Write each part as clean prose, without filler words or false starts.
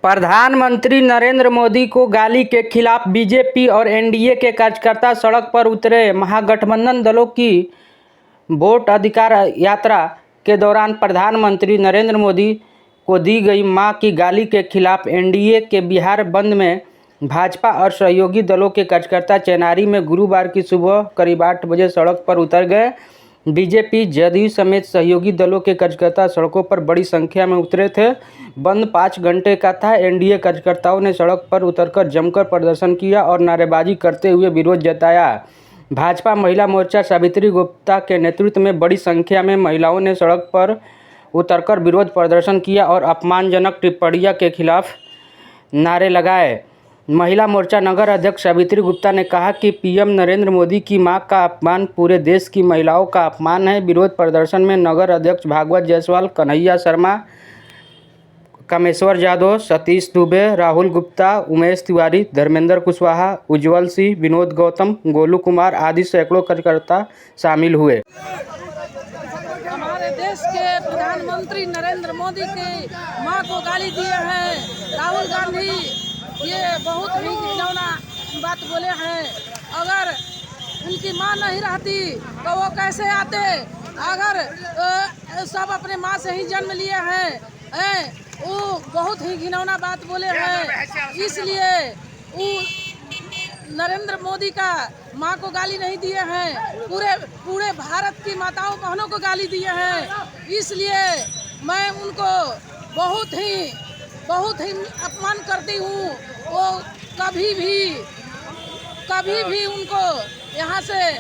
प्रधानमंत्री नरेंद्र मोदी को गाली के खिलाफ बीजेपी और एनडीए के कार्यकर्ता सड़क पर उतरे। महागठबंधन दलों की वोट अधिकार यात्रा के दौरान प्रधानमंत्री नरेंद्र मोदी को दी गई मां की गाली के खिलाफ एनडीए के बिहार बंद में भाजपा और सहयोगी दलों के कार्यकर्ता चेनारी में गुरुवार की सुबह करीब 8 बजे सड़क पर उतर गए। बीजेपी, जदयू समेत सहयोगी दलों के कार्यकर्ता सड़कों पर बड़ी संख्या में उतरे थे। बंद 5 घंटे का था। एनडीए कार्यकर्ताओं ने सड़क पर उतरकर जमकर प्रदर्शन किया और नारेबाजी करते हुए विरोध जताया। भाजपा महिला मोर्चा सावित्री गुप्ता के नेतृत्व में बड़ी संख्या में महिलाओं ने सड़क पर उतरकर विरोध प्रदर्शन किया और अपमानजनक टिप्पणियों के खिलाफ नारे लगाए। महिला मोर्चा नगर अध्यक्ष सावित्री गुप्ता ने कहा कि पीएम नरेंद्र मोदी की मां का अपमान पूरे देश की महिलाओं का अपमान है। विरोध प्रदर्शन में नगर अध्यक्ष भागवत जायसवाल, कन्हैया शर्मा, कामेश्वर यादव, सतीश दुबे, राहुल गुप्ता, उमेश तिवारी, धर्मेंद्र कुशवाहा, उज्जवल सिंह, विनोद गौतम, गोलू कुमार आदि सैकड़ों कार्यकर्ता शामिल हुए। हमारे देश के प्रधानमंत्री नरेंद्र मोदी की मां को गाली दिए हैं। राहुल गांधी ये बहुत ही घिनौना बात बोले हैं। अगर उनकी मां नहीं रहती तो वो कैसे आते? अगर सब अपने मां से ही जन्म लिए हैं, वो बहुत ही घिनौना बात बोले हैं। इसलिए वो नरेंद्र मोदी का मां को गाली नहीं दिए हैं, पूरे भारत की माताओं बहनों को गाली दिए हैं। इसलिए मैं उनको बहुत ही अपमान करती हूँ। वो कभी भी उनको यहाँ से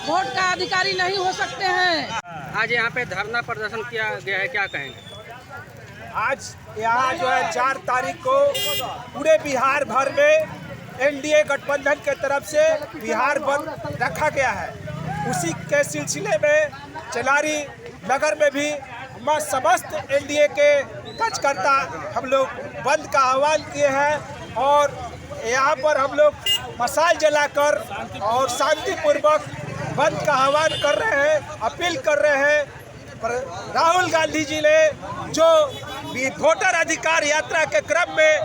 वोट का अधिकारी नहीं हो सकते हैं। आज यहाँ पे धरना प्रदर्शन किया गया है, क्या कहेंगे? आज यहाँ जो है 4 तारीख को पूरे बिहार भर में एनडीए गठबंधन के तरफ से बिहार बंद रखा गया है। उसी के सिलसिले में चेनारी नगर में भी हम समस्त एनडीए के कार्यकर्ता हम लोग बंद का आह्वान किए हैं और यहाँ पर हम लोग मशाल जलाकर और शांतिपूर्वक बंद का आह्वान कर रहे हैं, अपील कर रहे हैं। राहुल गांधी जी ने जो वोटर अधिकार यात्रा के क्रम में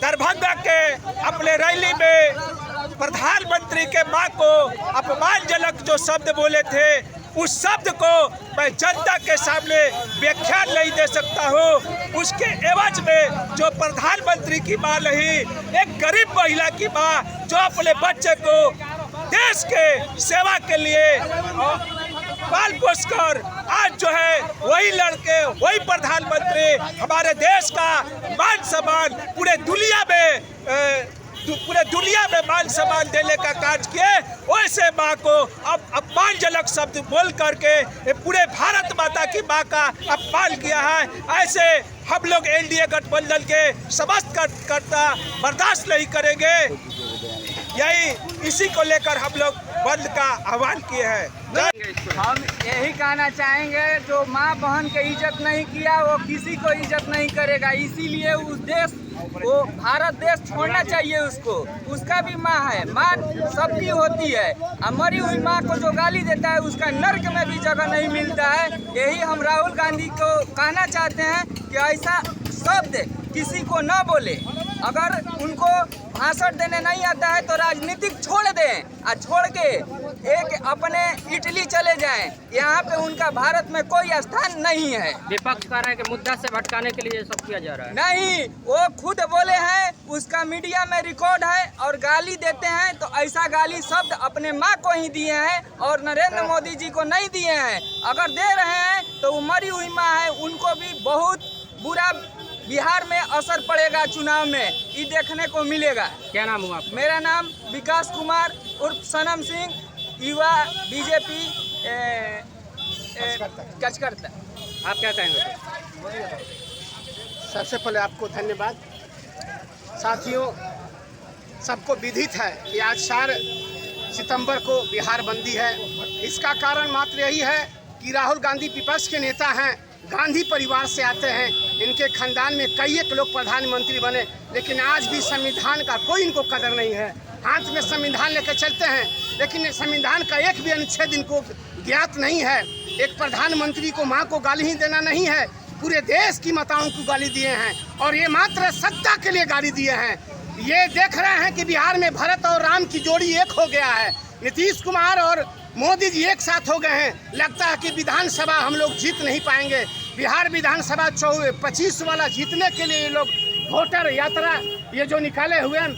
दरभंगा के अपने रैली में प्रधानमंत्री के मां को अपमानजनक जो शब्द बोले थे, उस शब्द को मैं जनता के सामने व्याख्यान नहीं दे सकता हूँ। उसके एवज में जो प्रधानमंत्री की मां नहीं, एक गरीब महिला की मां जो अपने बच्चे को देश के सेवा के लिए पाल पोस कर आज जो है वही लड़के, वही प्रधानमंत्री हमारे देश का मान सम्मान पूरे दुनिया में मान सम्मान देने का कार्य किए, वैसे माँ को अब अपमानजनक शब्द बोल करके पूरे भारत माता की माँ का अपमान किया है। ऐसे हम लोग एनडीए गठबंधन के समस्त कार्यकर्ता बर्दाश्त नहीं करेंगे। इसी को लेकर हम लोग बंद का आह्वान किए हैं। हम यही कहना चाहेंगे, जो माँ बहन के इज्जत नहीं किया वो किसी को इज्जत नहीं करेगा। इसीलिए उस देश वो भारत देश छोड़ना चाहिए उसको। उसका भी माँ है, माँ सबकी होती है। मरी हुई माँ को जो गाली देता है उसका नर्क में भी जगह नहीं मिलता है। यही हम राहुल गांधी को कहना चाहते हैं कि ऐसा शब्द किसी को न बोले। अगर उनको भाषण देने नहीं आता है तो राजनीतिक छोड़ दें और छोड़ के एक अपने इटली चले जाएं। यहाँ पे उनका भारत में कोई स्थान नहीं है। विपक्ष कह रहे हैं कि मुद्दा से भटकाने के लिए सब किया जा रहा है। नहीं, वो खुद बोले हैं, उसका मीडिया में रिकॉर्ड है। और गाली देते हैं तो ऐसा गाली शब्द अपने माँ को ही दिए हैं और नरेंद्र मोदी जी को नहीं दिए हैं। अगर दे रहे हैं तो वो मरी हुई माँ है, उनको भी बहुत बुरा बिहार में असर पड़ेगा। चुनाव में ये देखने को मिलेगा। क्या नाम हुआ आपका? मेरा नाम विकास कुमार उर्फ सनम सिंह, युवा बीजेपी कार्यकर्ता। आप क्या कहेंगे? सबसे पहले आपको धन्यवाद। साथियों, सबको विदित है कि आज 4 सितंबर को बिहार बंदी है। इसका कारण मात्र यही है कि राहुल गांधी विपक्ष के नेता हैं, गांधी परिवार से आते हैं। इनके खानदान में कई एक लोग प्रधानमंत्री बने, लेकिन आज भी संविधान का कोई इनको कदर नहीं है। हाथ में संविधान लेकर चलते हैं, लेकिन संविधान का एक भी अनुच्छेद इनको ज्ञात नहीं है। एक प्रधानमंत्री को मां को गाली ही देना नहीं है, पूरे देश की माताओं को गाली दिए हैं और ये मात्र सत्ता के लिए गाली दिए हैं। ये देख रहे हैं कि बिहार में भरत और राम की जोड़ी एक हो गया है। नीतीश कुमार और मोदी जी एक साथ हो गए हैं। लगता है कि विधानसभा हम लोग जीत नहीं पाएंगे। बिहार विधानसभा 25 वाला जीतने के लिए ये लोग वोटर यात्रा ये जो निकाले हुए हैं,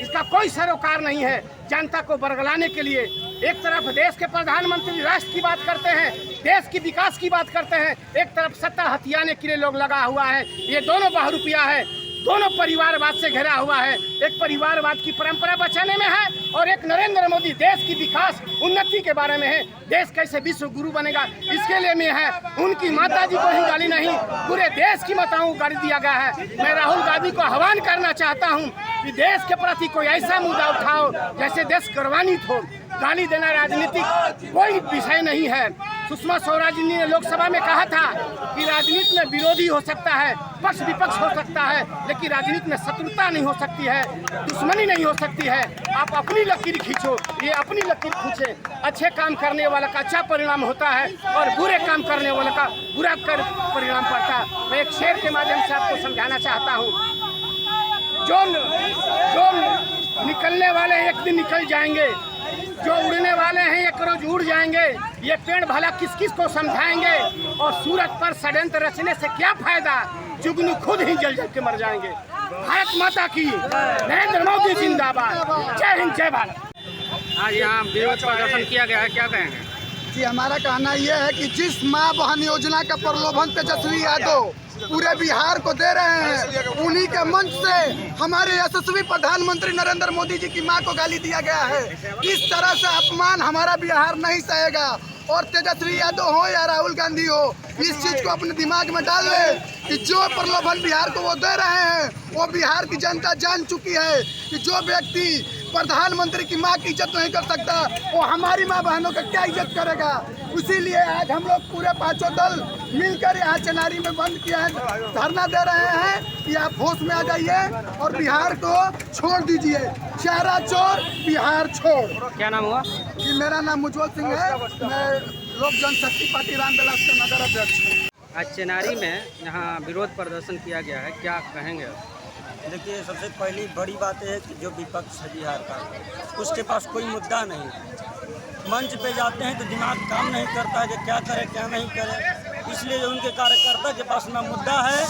इसका कोई सरोकार नहीं है। जनता को बरगलाने के लिए एक तरफ देश के प्रधानमंत्री राष्ट्र की बात करते हैं, देश की विकास की बात करते हैं, एक तरफ सत्ता हथियाने के लिए लोग लगा हुआ है। ये दोनों बहुरूपिया है, दोनों परिवारवाद से घिरा हुआ है। एक परिवारवाद की परंपरा बचाने में है और एक नरेंद्र मोदी देश की विकास उन्नति के बारे में है। देश कैसे विश्व गुरु बनेगा इसके लिए में है। उनकी माता जी को ही गाली नहीं, पूरे देश की माताओं को गाली दिया गया है। मैं राहुल गांधी को आह्वान करना चाहता हूँ कि देश के प्रति कोई ऐसा मुद्दा उठाओ जैसे देश गौरवान्वित हो। गाली देना राजनीतिक कोई विषय नहीं है। सुषमा स्वराज जी ने लोकसभा में कहा था कि राजनीति में विरोधी हो सकता है, पक्ष विपक्ष हो सकता है, लेकिन राजनीति में शत्रुता नहीं हो सकती है, दुश्मनी नहीं हो सकती है। आप अपनी लकीर खींचो, ये अपनी लकीर खींचे। अच्छे काम करने वाला का अच्छा परिणाम होता है और बुरे काम करने वाला का बुरा परिणाम पड़ता है। मैं एक शेर के माध्यम से आपको समझाना चाहता हूँ। जो निकलने वाले एक दिन निकल जाएंगे, जो उड़ने वाले हैं एक रोज उड़ जाएंगे। ये पेड़ भला किस किस को समझाएंगे और सूरज पर षड्यंत्र रचने से क्या फायदा, जुगनू खुद ही जल जल के मर जाएंगे। भारत माता की, नरेंद्र मोदी जिंदाबाद। जय हिंद, जय भारत। आज यहाँ विरोध प्रदर्शन किया गया है, क्या कहेंगे? जी, हमारा कहना यह है कि जिस माँ बहन योजना का प्रलोभन तेजस्वी यादव पूरे बिहार को दे रहे हैं, उन्हीं के मंच से हमारे यशस्वी प्रधानमंत्री नरेंद्र मोदी जी की मां को गाली दिया गया है। इस तरह से अपमान हमारा बिहार नहीं सहेगा। और तेजस्वी यादव हो या राहुल गांधी हो, इस चीज को अपने दिमाग में डाल ले कि जो प्रलोभन बिहार को वो दे रहे हैं, वो बिहार की जनता जान चुकी है कि जो व्यक्ति प्रधानमंत्री की मां की इज्जत नहीं कर सकता, वो हमारी मां बहनों का क्या इज्जत करेगा। इसीलिए आज हम लोग पूरे पांचों दल मिलकर यहाँ चेनारी में बंद किया है, धरना दे रहे हैं कि आप होश में आ जाइए और बिहार को छोड़ दीजिए। चेहरा चोर, बिहार छोड़। क्या नाम हुआ? जी, मेरा नाम उज्ज्वल सिंह है, मैं लोक जनशक्ति पार्टी रामविलास का नगर अध्यक्ष हूँ। आज चेनारी में यहाँ विरोध प्रदर्शन किया गया है, क्या कहेंगे? देखिए, सबसे पहली बड़ी बात है कि जो विपक्ष है बिहार का, उसके पास कोई मुद्दा नहीं। मंच पे जाते हैं तो दिमाग काम नहीं करता है कि क्या करे क्या नहीं करे। इसलिए उनके कार्यकर्ता के पास ना मुद्दा है,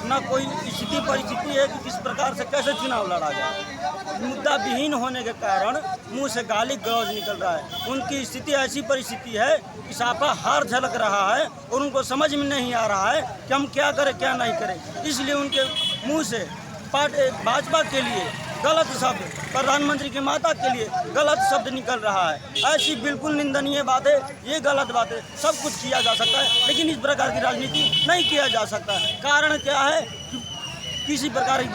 ना कोई स्थिति परिस्थिति है कि किस प्रकार से कैसे चुनाव लड़ा जाए। मुद्दा विहीन होने के कारण मुंह से गाली गलौज निकल रहा है। उनकी स्थिति ऐसी परिस्थिति है कि साफा हार झलक रहा है और उनको समझ में नहीं आ रहा है कि हम क्या करें क्या नहीं करें। इसलिए उनके मुँह से भाजपा के लिए गलत शब्द, प्रधानमंत्री की माता के लिए गलत शब्द निकल रहा है। ऐसी बिल्कुल निंदनीय बात है, ये गलत बात है। सब कुछ किया जा सकता है, लेकिन इस प्रकार की राजनीति नहीं किया जा सकता। कारण क्या है कि किसी प्रकार की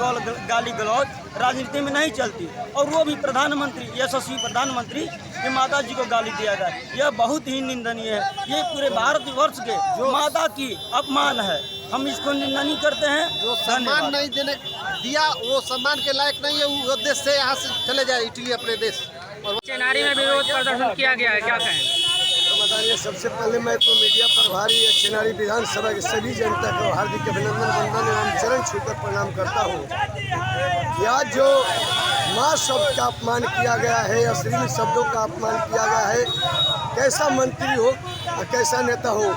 गाली गलौज राजनीति में नहीं चलती, और वो भी प्रधानमंत्री, यशस्वी प्रधानमंत्री की माता जी को गाली दिया जाए, यह बहुत ही निंदनीय है। ये पूरे भारतवर्ष के जो माता की अपमान है, हम इसको निंदा नहीं करते हैं। जो सम्मान नहीं देने दिया, वो सम्मान के लायक नहीं है, वो देश से यहाँ से चले जाए इटली अपने देश। और चेनारी में विरोध प्रदर्शन किया गया है, क्या कहें? बताइए। सबसे पहले मैं तो मीडिया प्रभारी चेनारी विधानसभा की सभी जनता को हार्दिक अभिनंदन वंदन एवं चरण छूकर प्रणाम करता हूँ। आज जो माँ शब्द का अपमान किया गया है, अश्लील शब्दों का अपमान किया गया है, कैसा मंत्री हो और कैसा नेता हो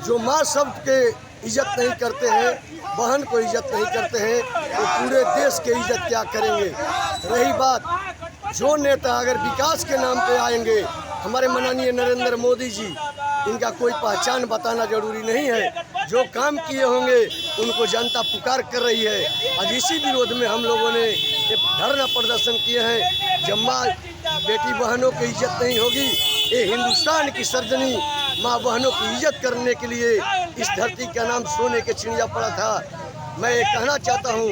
जो माँ शब्द के इज्जत नहीं करते हैं, बहन को इज्जत नहीं करते हैं, तो पूरे देश के इज्जत क्या करेंगे। रही बात जो नेता अगर विकास के नाम पे आएंगे, हमारे माननीय नरेंद्र मोदी जी, इनका कोई पहचान बताना जरूरी नहीं है। जो काम किए होंगे उनको जनता पुकार कर रही है। आज इसी विरोध में हम लोगों ने धरना प्रदर्शन किए हैं। जब माँ बेटी बहनों की इज्जत नहीं होगी, ये हिंदुस्तान की सर्जनी माँ बहनों की इज्जत करने के लिए इस धरती का नाम सोने के चिड़िया पड़ा था। मैं ये कहना चाहता हूँ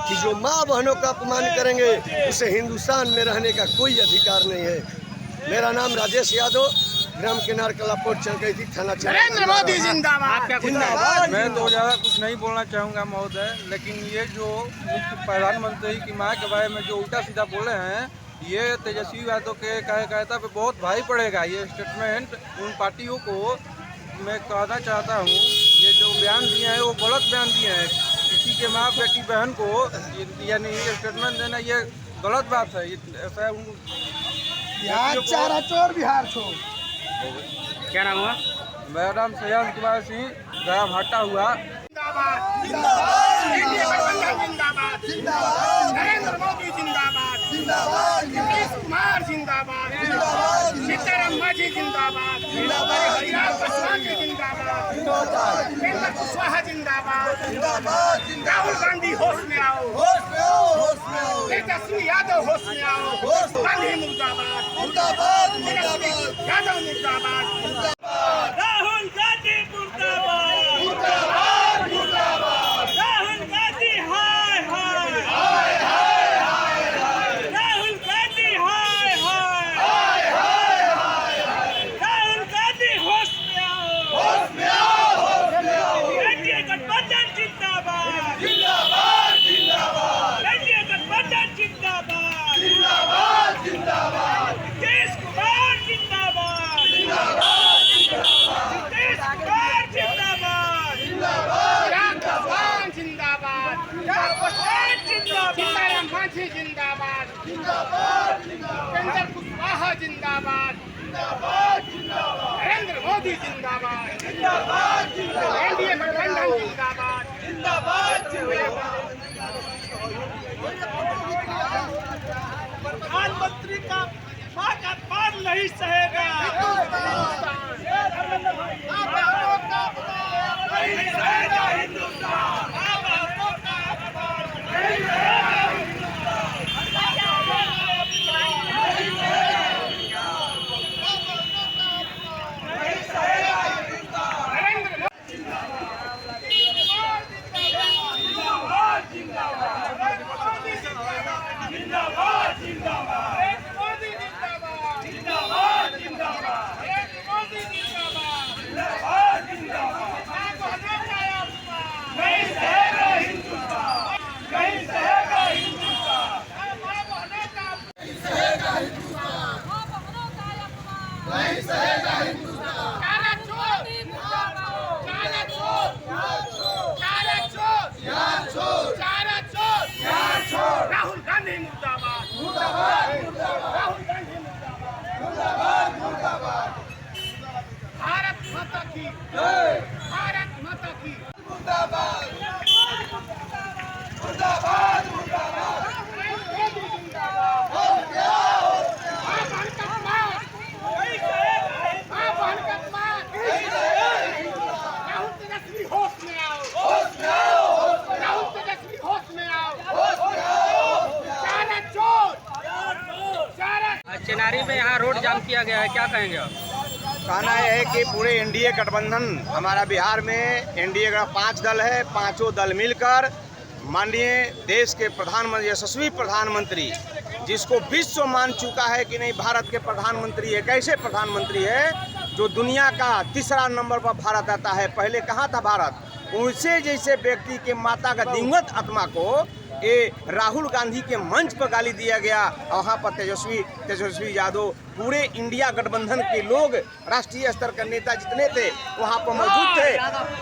कि जो माँ बहनों का अपमान करेंगे उसे हिंदुस्तान में रहने का कोई अधिकार नहीं है। मेरा नाम राजेश यादव, ग्राम किनार कलापोट चंकैती, थाना नरेंद्र मोदी जिंदाबाद। मैं तो ज़्यादा कुछ नहीं बोलना चाहूँगा महोदय, लेकिन ये जो प्रधानमंत्री की माँ के बारे में जो उल्टा सीधा बोले हैं, ये तेजस्वी यादव के कार्यकर्ता पे बहुत भारी पड़ेगा। ये स्टेटमेंट उन पार्टियों को मैं कहना चाहता हूँ, ये जो बयान दिए हैं वो गलत बयान दिए हैं। किसी के माँ बेटी बहन को यानी ये स्टेटमेंट देना ये गलत बात है। ऐसा बिहार चारा चोर बिहार छोड़। क्या नाम हुआ? मेरा नाम सैयद कुमार सिंह, गया भाटा हुआ। नरेंद्र मोदी जिंदाबाद, नीतीश कुमार जिंदाबाद, सीताराम मांझी जिंदाबाद, हरिराम पासवान जी जिंदाबाद, उपेंद्र कुशवाहा जिंदाबाद, राहुल गांधी होश में आओ, तेजस्वी यादव होश में आओ, गांधी मुर्दाबाद, तेजस्वी यादव मुर्दाबाद, राहुल गांधी मुर्दाबाद, राहुल गांधी हाय हाय, राहुल गांधी हाय हाय, राहुल गांधी होश में आओ, एनडीए गठबंधन जिंदाबाद, एनडीए गठबंधन जिंदाबाद, नीतीश कुमार जिंदाबाद, नीतीश कुमार जिंदाबाद, राम पासवान जिंदाबाद, सीताराम मांझी जिंदाबाद, उपेंद्र कुशवाहा जिंदाबाद, नरेंद्र मोदी जिंदाबाद, एनडीए गठबंधन जिंदाबाद, प्रधानमंत्री का मां का अपमान नहीं सहेगा, नहीं सहेगा हिंदुस्तान, राहुल गांधी मुर्दाबाद, राहुल गांधी मुर्दाबाद, भारत माता की, भारत माता की मुर्दाबाद, मुर्दाबाद, राहुल तेजस्वी होश में आओ, राहुल तेजस्वी होश में आओ, चेनारी में यहाँ रोड जाम किया गया है, क्या कहेंगे आप? कहना यह है कि पूरे एनडीए गठबंधन हमारा बिहार में एनडीए का 5 दल है, पांचों दल मिलकर माननीय देश के प्रधानमंत्री, यशस्वी प्रधानमंत्री, जिसको विश्व मान चुका है कि नहीं भारत के प्रधानमंत्री एक ऐसे प्रधानमंत्री है जो दुनिया का तीसरा नंबर पर भारत आता है। पहले कहाँ था भारत? उनसे जैसे व्यक्ति के माता का दिवंगत आत्मा को ये राहुल गांधी के मंच पर गाली दिया गया। वहाँ पर तेजस्वी यादव, पूरे इंडिया गठबंधन के लोग, राष्ट्रीय स्तर के नेता जितने थे वहाँ पर मौजूद थे,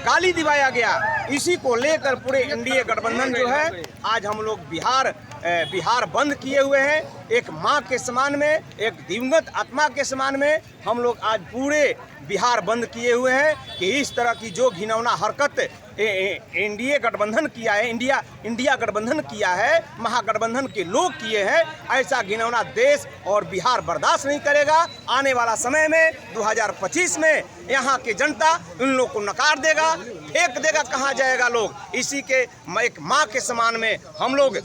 गाली दिवाया गया। इसी को लेकर पूरे एनडीए गठबंधन जो है आज हम लोग बिहार बंद किए हुए हैं। एक माँ के समान में, एक दिवंगत आत्मा के समान में हम लोग आज पूरे बिहार बंद किए हुए हैं कि इस तरह की जो घिनौना हरकत एनडीए गठबंधन किया है, इंडिया गठबंधन किया है, महागठबंधन के लोग किए हैं, ऐसा घिनौना देश और बिहार बर्दाश्त नहीं करेगा। आने वाला समय में 2025 में यहाँ की जनता उन लोग को नकार देगा, फेंक देगा, कहाँ जाएगा लोग। इसी के एक माँ के समान में हम लोग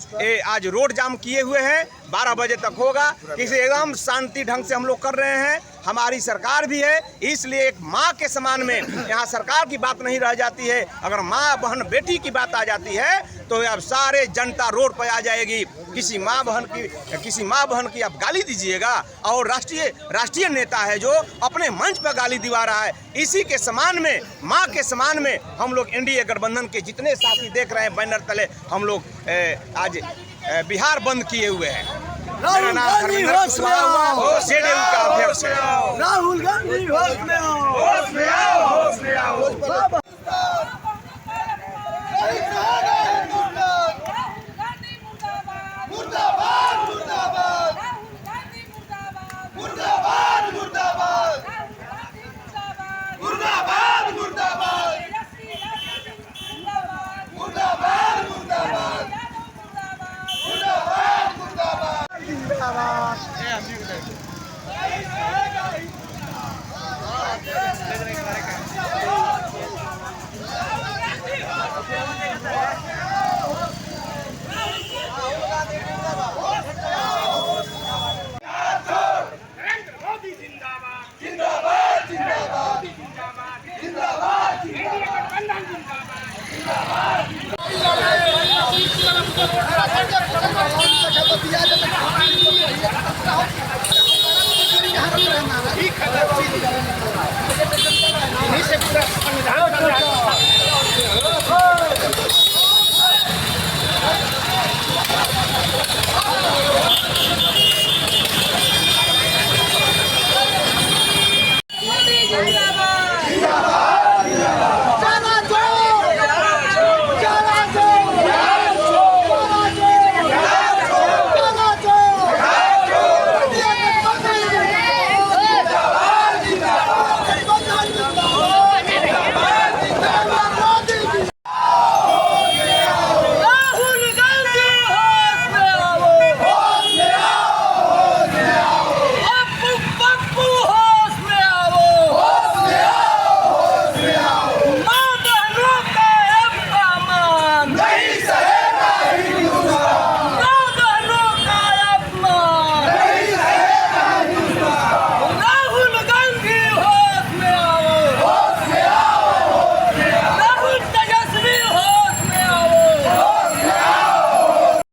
आज रोड जाम किए हुए हैं। 12 बजे तक होगा, किसी एकदम शांति ढंग से हम लोग कर रहे हैं। हमारी सरकार भी है, इसलिए एक माँ के समान में यहाँ सरकार की बात नहीं रह जाती है। अगर माँ बहन बेटी की बात आ जाती है तो अब सारे जनता रोड पर आ जाएगी। किसी माँ बहन की आप गाली दीजिएगा और राष्ट्रीय नेता है जो अपने मंच पर गाली दिवा रहा है। इसी के समान में, माँ के समान में हम लोग एनडीए गठबंधन के जितने साथी देख रहे हैं बैनर तले, हम लोग आज बिहार बंद किए हुए हैं। मेरा नाम धर्मेंद्र कुशवाहा, जेडीयू का अध्यक्ष है। राहुल गांधी होश में आओ, होश में आओ, होश में आओ।